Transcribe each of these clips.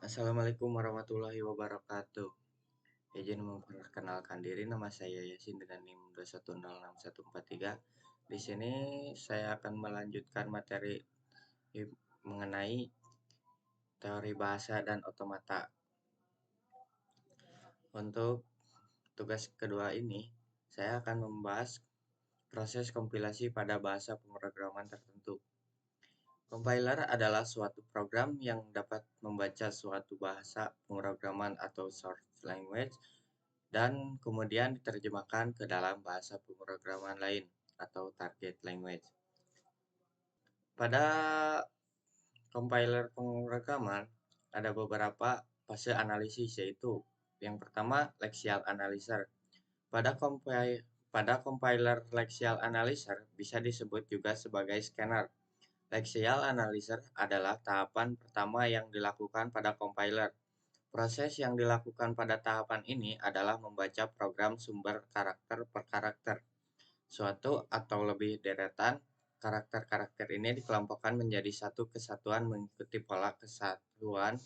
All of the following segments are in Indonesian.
Assalamualaikum warahmatullahi wabarakatuh. Izin memperkenalkan diri, nama saya Yasin dengan NIM 2106143. Di sini saya akan melanjutkan materi mengenai teori bahasa dan otomata. Untuk tugas kedua ini, saya akan membahas proses kompilasi pada bahasa pemrograman tertentu. Compiler adalah suatu program yang dapat membaca suatu bahasa pemrograman atau source language dan kemudian diterjemahkan ke dalam bahasa pemrograman lain atau target language. Pada compiler pemrograman ada beberapa fase analisis, yaitu yang pertama Lexial Analyzer. Pada compiler Lexial Analyzer bisa disebut juga sebagai scanner. Lexial Analyzer adalah tahapan pertama yang dilakukan pada compiler. Proses yang dilakukan pada tahapan ini adalah membaca program sumber karakter per karakter. Suatu atau lebih deretan karakter-karakter ini dikelompokkan menjadi satu kesatuan mengikuti pola kesatuan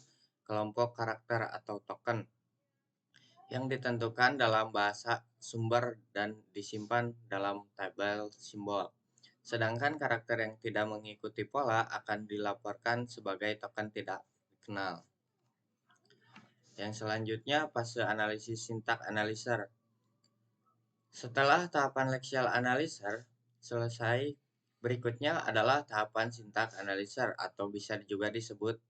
kelompok karakter atau token yang ditentukan dalam bahasa sumber dan disimpan dalam tabel simbol. Sedangkan karakter yang tidak mengikuti pola akan dilaporkan sebagai token tidak dikenal. Yang selanjutnya fase analisis sintak analyzer. Setelah tahapan Lexial Analyzer selesai, berikutnya adalah tahapan sintak analyzer atau bisa juga disebut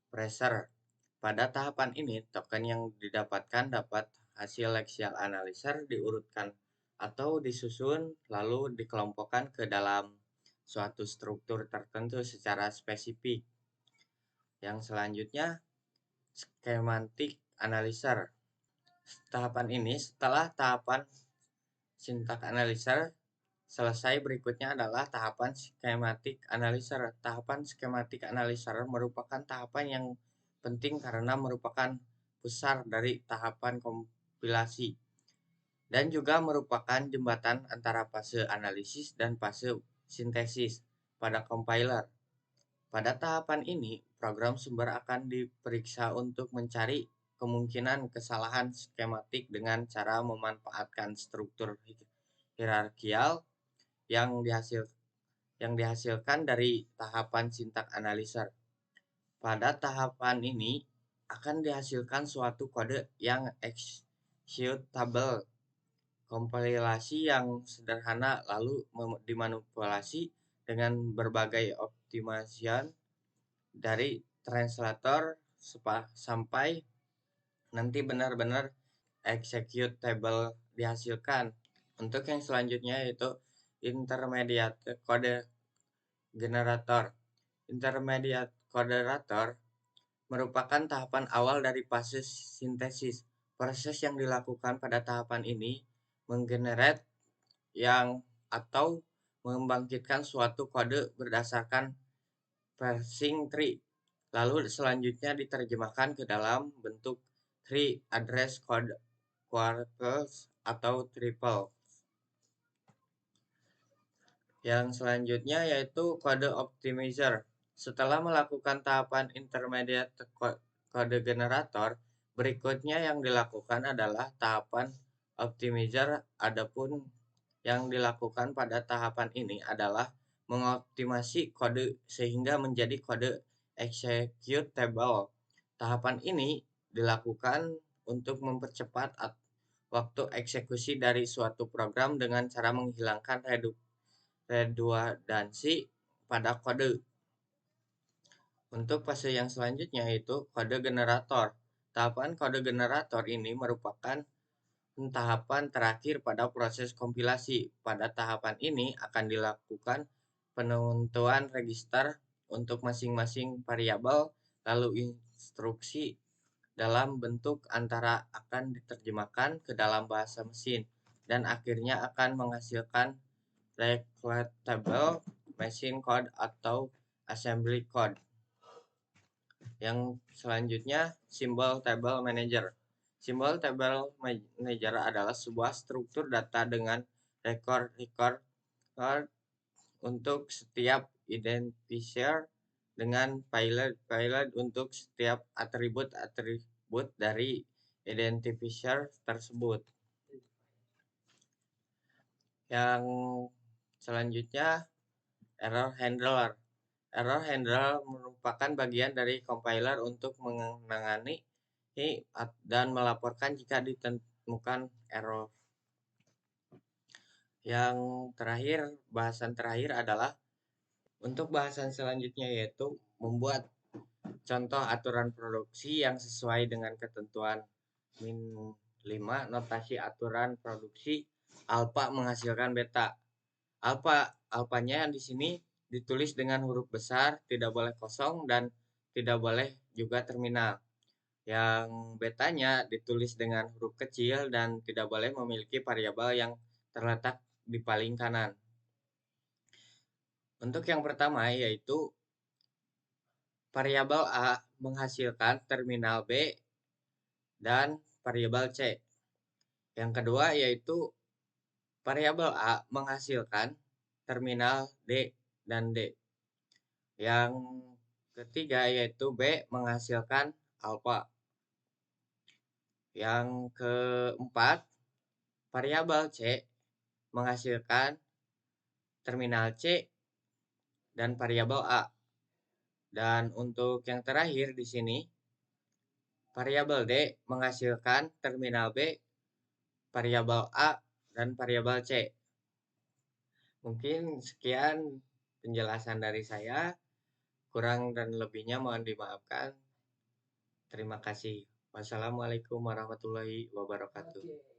parser. Pada tahapan ini, token yang didapatkan dapat hasil Lexial Analyzer diurutkan atau disusun lalu dikelompokkan ke dalam suatu struktur tertentu secara spesifik. Yang selanjutnya, schematic analyzer. Tahapan ini setelah tahapan sintak analyzer selesai, berikutnya adalah tahapan schematic analyzer. Tahapan schematic analyzer merupakan tahapan yang penting karena merupakan pusar dari tahapan kompilasi dan juga merupakan jembatan antara fase analisis dan fase sintesis pada compiler. Pada tahapan ini, program sumber akan diperiksa untuk mencari kemungkinan kesalahan skematik dengan cara memanfaatkan struktur hierarkial yang dihasilkan dari tahapan sintak analyzer. Pada tahapan ini akan dihasilkan suatu kode yang executable. Kompilasi yang sederhana lalu dimanipulasi dengan berbagai optimasi dari translator sampai nanti benar-benar executable dihasilkan. Untuk yang selanjutnya yaitu intermediate code generator. Intermediate generator merupakan tahapan awal dari fase sintesis. Proses yang dilakukan pada tahapan ini menggenerate yang atau membangkitkan suatu kode berdasarkan parsing tree. Lalu selanjutnya diterjemahkan ke dalam bentuk tree address code quarters atau triple. Yang selanjutnya yaitu kode optimizer. Setelah melakukan tahapan intermediate kode generator, berikutnya yang dilakukan adalah tahapan optimizer. Adapun yang dilakukan pada tahapan ini adalah mengoptimasi kode sehingga menjadi kode executable. Tahapan ini dilakukan untuk mempercepat waktu eksekusi dari suatu program dengan cara menghilangkan redundansi pada kode. Untuk fase yang selanjutnya yaitu kode generator. Tahapan kode generator ini merupakan tahapan terakhir pada proses kompilasi. Pada tahapan ini akan dilakukan penentuan register untuk masing-masing variabel, lalu instruksi dalam bentuk antara akan diterjemahkan ke dalam bahasa mesin dan akhirnya akan menghasilkan relatable machine code atau assembly code. Yang selanjutnya, Symbol Table Manager. Symbol Table Manager adalah sebuah struktur data dengan record untuk setiap identifier dengan payload untuk setiap atribut dari identifier tersebut. Yang selanjutnya, error handler. Error handler merupakan bagian dari compiler untuk menangani dan melaporkan jika ditemukan error. Yang terakhir, bahasan terakhir adalah untuk bahasan selanjutnya, yaitu membuat contoh aturan produksi yang sesuai dengan ketentuan min 5 notasi aturan produksi alfa menghasilkan beta. Alfanya di sini ditulis dengan huruf besar, tidak boleh kosong dan tidak boleh juga terminal. Yang betanya ditulis dengan huruf kecil dan tidak boleh memiliki variabel yang terletak di paling kanan. Untuk yang pertama yaitu variabel A menghasilkan terminal B dan variabel C. Yang kedua yaitu variabel A menghasilkan terminal D dan D. Yang ketiga yaitu B menghasilkan alfa. Yang keempat, variabel C menghasilkan terminal C dan variabel A. Dan untuk yang terakhir di sini, variabel D menghasilkan terminal B, variabel A, dan variabel C. Mungkin sekian penjelasan dari saya. Kurang dan lebihnya mohon dimaafkan. Terima kasih. Wassalamualaikum warahmatullahi wabarakatuh.